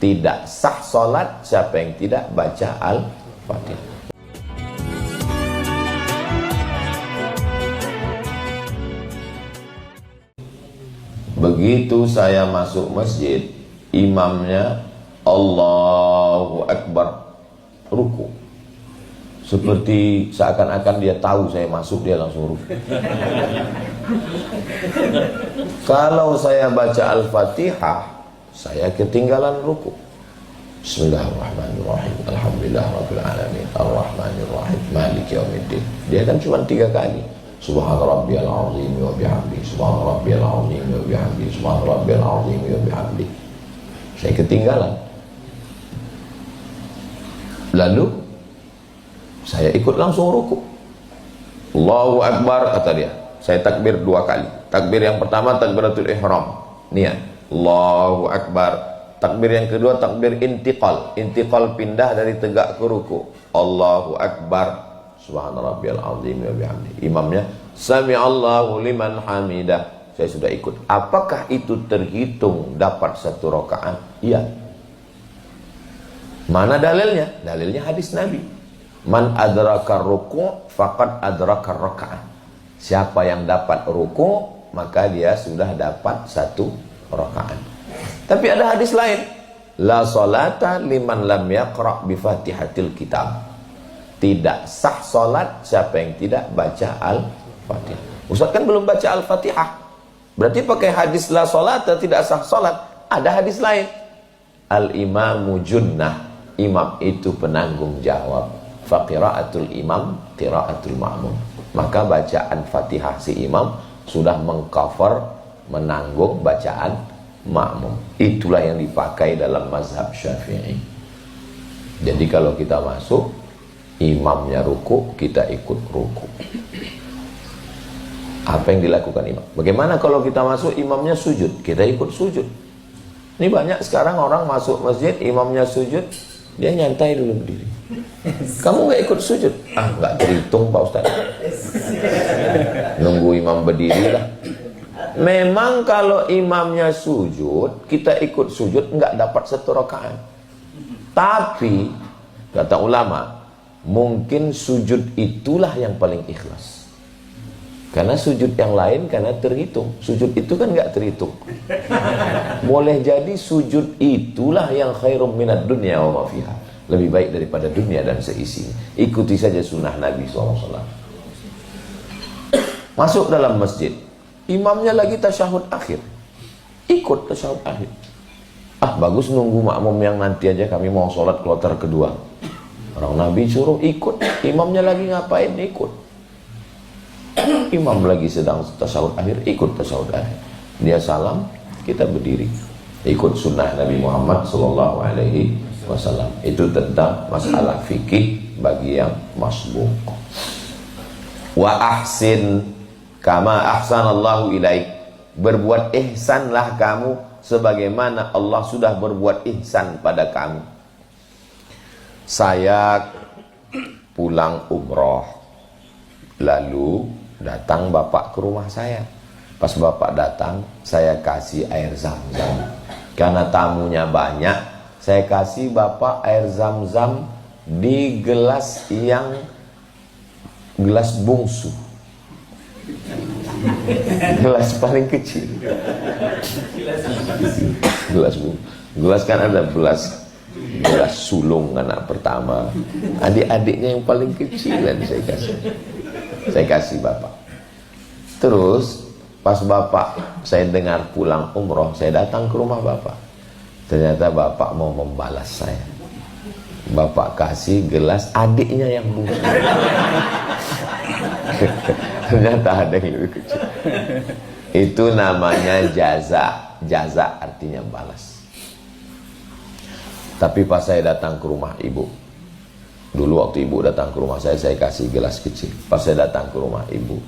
Tidak sah sholat siapa yang tidak baca Al-Fatihah. Begitu saya masuk masjid, imamnya Allahu Akbar, ruku. Seperti seakan-akan dia tahu saya masuk, dia langsung ruku. Kalau saya baca Al-Fatihah, saya ketinggalan ruku. Bismillahirrahmanirrahim. Alhamdulillahirabbil alamin. Arrahmanirrahim. Maliki yaumiddin. Dia kan cuma 3 kali. Subhana rabbiyal azim wa bihamdi. Subhana rabbiyal azim wa bihamdi. Subhana rabbiyal azim wa bihamdi. Saya ketinggalan. Lalu saya ikut langsung ruku. Allahu Akbar, kata dia. Saya takbir 2 kali. Takbir yang pertama takbiratul ihram, niat Allahu Akbar. Takbir yang kedua takbir intiqal. Intiqal pindah dari tegak ke ruku. Allahu Akbar. Subhana rabbiyal azim wa bihamdi. Imamnya sami'allahu liman hamidah. Saya sudah ikut. Apakah itu terhitung dapat 1 rakaat? Iya. Mana dalilnya? Dalilnya hadis Nabi. Man adraka ruku' faqad adraka rakaat. Siapa yang dapat ruku', maka dia sudah dapat 1 rakaat. Tapi ada hadis lain. La salata liman lam yaqra' bi Fatihatil kitab. Tidak sah salat siapa yang tidak baca Al-Fatihah. Ustaz kan belum baca Al-Fatihah. Berarti pakai hadis la salata tidak sah salat. Ada hadis lain. Al-imamu junnah. Imam itu penanggung jawab. Fa qiraatul imam qiraatul ma'mum. Maka bacaan Fatihah si imam sudah mengcover, menanggung bacaan makmum. Itulah yang dipakai dalam mazhab Syafi'i. Jadi kalau kita masuk, imamnya ruku, kita ikut ruku. Apa yang dilakukan imam? Bagaimana kalau kita masuk, imamnya sujud, kita ikut sujud. Ini banyak sekarang orang masuk masjid, imamnya sujud, dia nyantai dulu berdiri. Kamu nggak ikut sujud? Ah, nggak terhitung Pak Ustaz. Nunggu imam berdiri lah. Memang kalau imamnya sujud, kita ikut sujud, nggak dapat 1 rakaat. Tapi kata ulama, mungkin sujud itulah yang paling ikhlas. Karena sujud yang lain karena terhitung. Sujud itu kan nggak terhitung. Boleh jadi sujud itulah yang khairum minad dunya wa ma fiha. Lebih baik daripada dunia dan seisinya. Ikuti saja sunnah Nabi SAW. Masuk dalam masjid, imamnya lagi tasyahud akhir, ikut tasyahud akhir. Ah, bagus nunggu makmum yang nanti aja, kami mau sholat kloter kedua. Orang Nabi suruh ikut, imamnya lagi ngapain, ikut. Imam lagi sedang tasyahud akhir, ikut tasyahud akhir. Dia salam, kita berdiri. Ikut sunnah Nabi Muhammad SAW. Itu tentang masalah fikih bagi yang masbuk. Wa ahsin kama ahsanallahu ilaik. Berbuat ihsanlah kamu sebagaimana Allah sudah berbuat ihsan pada kamu. Saya pulang umroh, lalu datang bapak ke rumah saya. Pas bapak datang, saya kasih air zam-zam. Karena tamunya banyak, saya kasih bapak air zam-zam di gelas yang gelas bungsu. Gelas paling kecil. Gelas kan ada gelas sulung anak pertama. Adik-adiknya yang paling kecilan saya kasih bapak. Terus pas bapak saya dengar pulang umroh, saya datang ke rumah bapak. Ternyata bapak mau membalas saya. Bapak kasih gelas adiknya yang bungsu. Ternyata ada yang lebih kecil. Itu namanya jaza. Jaza artinya balas. Tapi pas saya datang ke rumah ibu, dulu waktu ibu datang ke rumah saya kasih gelas kecil. Pas saya datang ke rumah ibu,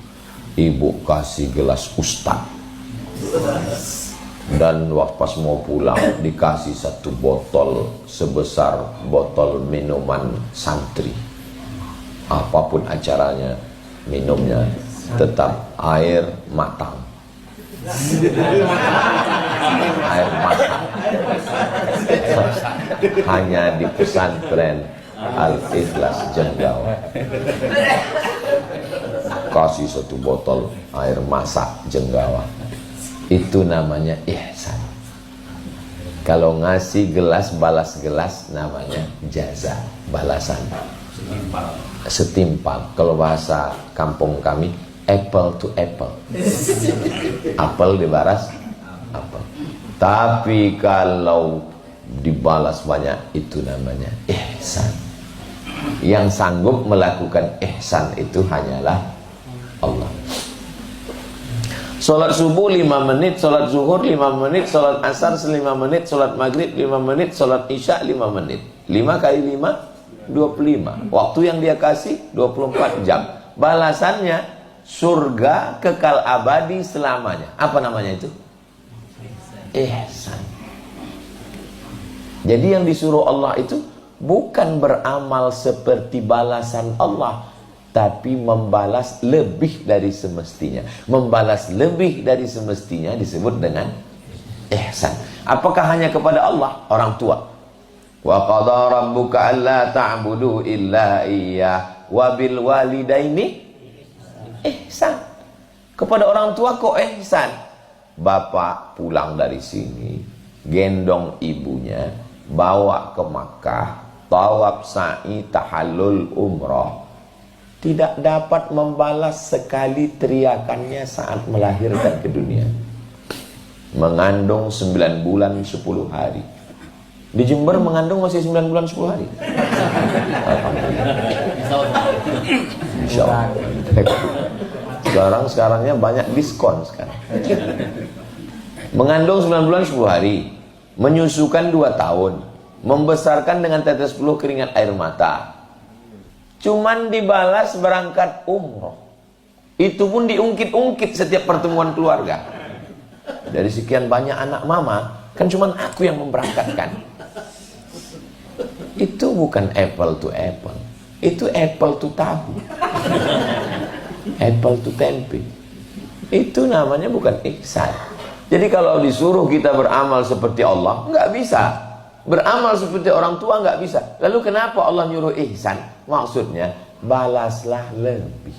ibu kasih gelas ustad. Dan waktu pas mau pulang dikasih 1 botol sebesar botol minuman santri. Apapun acaranya, minumnya tetap air matang. Air matang. Hanya di pesantren Al-Ikhlas Jenggawa. Kasih 1 botol air masak Jenggawa. Itu namanya ihsan. Kalau ngasih gelas balas gelas namanya jaza, balasan. Setimpal. Kalau bahasa kampung kami, apple to apple. Apel dibalas apel. Tapi kalau dibalas banyak, itu namanya ihsan. Yang sanggup melakukan ihsan itu hanyalah Allah. Salat subuh 5 menit, salat zuhur 5 menit, salat asar 5 menit, salat maghrib 5 menit, salat isya 5 menit. 5 kali 5 25. Waktu yang dia kasih 24 jam. Balasannya surga kekal abadi selamanya. Apa namanya itu? Ihsan. Jadi yang disuruh Allah itu bukan beramal seperti balasan Allah, tapi membalas lebih dari semestinya. Membalas lebih dari semestinya disebut dengan ihsan. Apakah hanya kepada Allah? Orang tua. Wa qadha rabbuka alla ta'budu illa iyyah wa bil walidaini ihsan. Kepada orang tua kok ihsan? Bapak pulang dari sini, gendong ibunya, bawa ke Makkah, tawaf sa'i tahallul umrah. Tidak dapat membalas sekali teriakannya saat melahirkan ke dunia. Mengandung 9 bulan 10 hari. Di Jember mengandung masih 9 bulan 10 hari. Alhamdulillah. Insya Allah. Sekarangnya banyak diskon sekarang. Mengandung 9 bulan 10 hari. Menyusukan 2 tahun. Membesarkan dengan tetes peluh keringat air mata. Cuman dibalas berangkat umroh. Itu pun diungkit-ungkit setiap pertemuan keluarga. Dari sekian banyak anak mama, kan cuman aku yang memberangkatkan. Itu bukan apple to apple. Itu apple to tahu. Apple to tempe. Itu namanya bukan ihsan. Jadi kalau disuruh kita beramal seperti Allah, nggak bisa. Beramal seperti orang tua nggak bisa. Lalu kenapa Allah nyuruh ihsan? Maksudnya balaslah lebih.